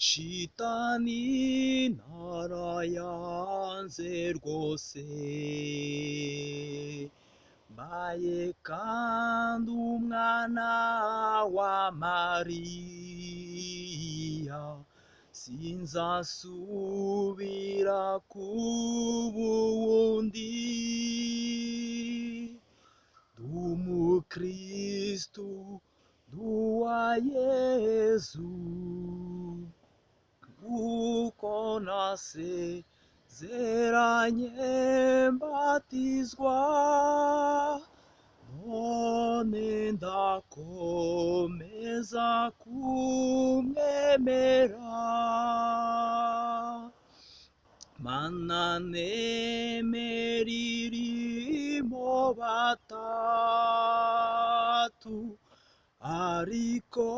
Shitani narayanze rwose, Mbaye kandi umwana wa Mariya, Sinzasubira kuba uw'uwundi. Ndi Umukristu, ndi uwa Yezu, uko nasezeranye mbatizwa, none ndakomeza kumwemera. Mana nemera irimo batatu, Ariko,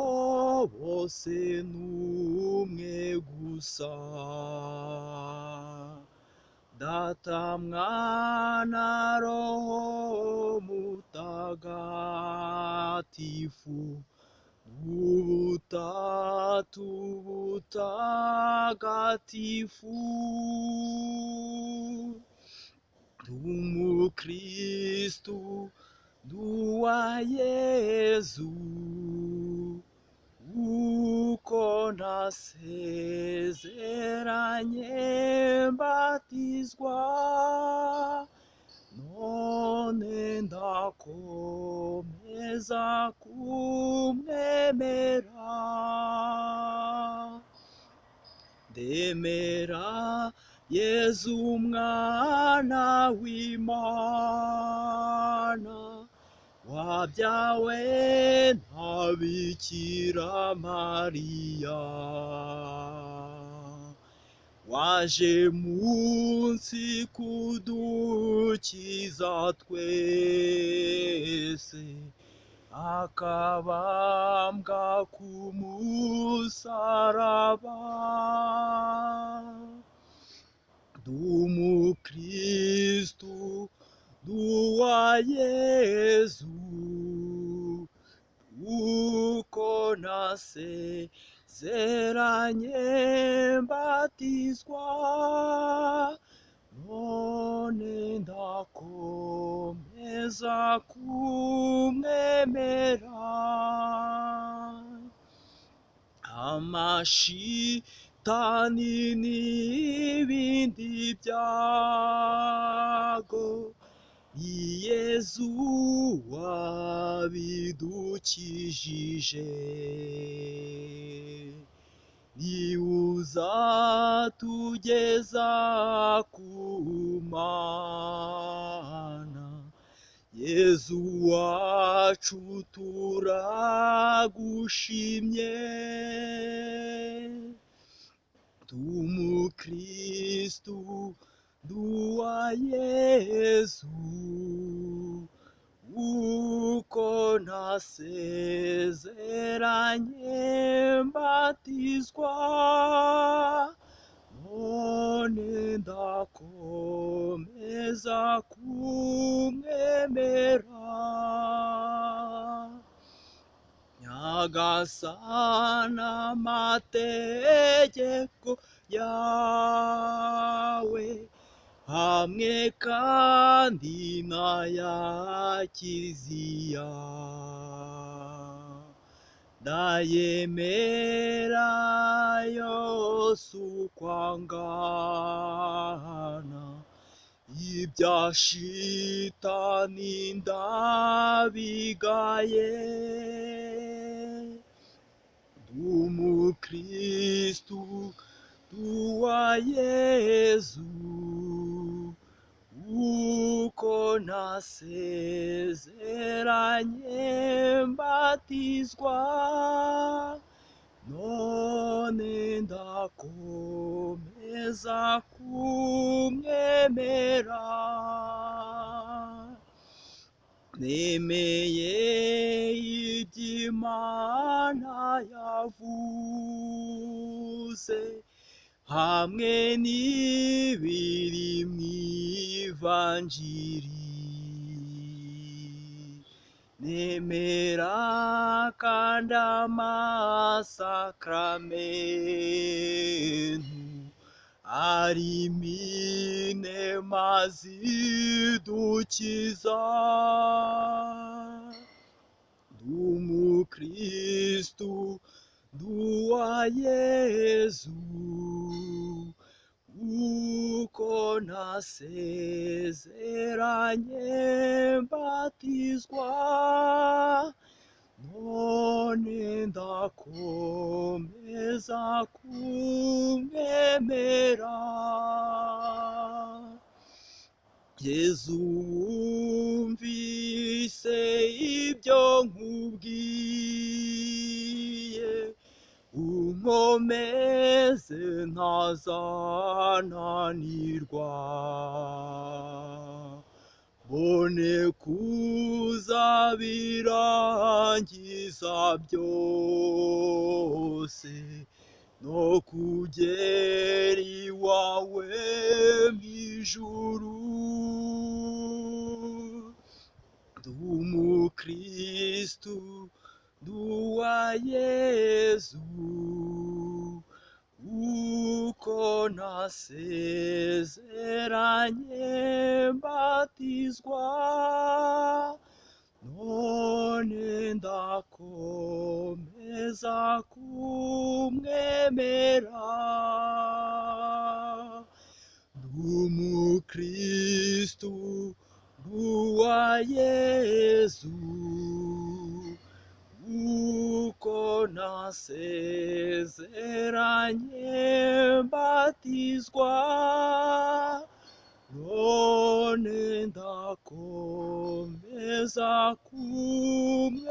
bose umwe gusa. Data, Mwana, Roho, Mutagatifu, ubutatu butagatifu. Ndi Umukristu, ndi uwa Yezu, uko nasezeranye mbatizwa, none ndakomeza kumwemera. Ndemera Yezu, umwana w'Imana, Wabyawe na Bikira Mariya, waje munsi kudukiza twese, akabambwa ku musaraba. Ndi Umukristu, ndi uwa Yezu, uko nasezeranye mbatizwa, none ndakomeza kumwemera. Amashitani n'ibindi byago, ni Yezu wabidukijije. Ni uzatugeza ku Mana, Yezu wacu turagushimye. Ndi Umukristu, ndi uwa Yezu, uko nasezeranye mbatizwa, none ndakomeza kumwemera. Nyagasani, amategeko yawe hamwe kandi n'aya Kiliziya, ndayemera yose uko angana, ibya Shitani ndabigaye. Ndi Umukristu, ndi uwa Yezu, uko nasezeranye mbatizwa, none ndakomeza kumwemera. Nemeye iby'Imana yavuze, hamwe n'ibiri mu Ivanjiri, nemera kandi amasakramentu arimo inema zidukiza. Ndi Umukristu, ndi uwa Yezu, uko nasezeranye mbatizwa, none ndakomeza kumwemera. Yezu wumvise ibyo nkubwiye, unkomeze ntazananirwa, mbone kuza birangiza byose, no kugera iwawe mw'ijuru. Ndi Umukristu, ndi uwa Yezu, uko nasezeranye mbatizwa, none ndakomeza kumwemera. Ndi Umukristu, ndi uwa Yezu, uko nasezeranye mbatizwa, none ndakomeza kumwemera.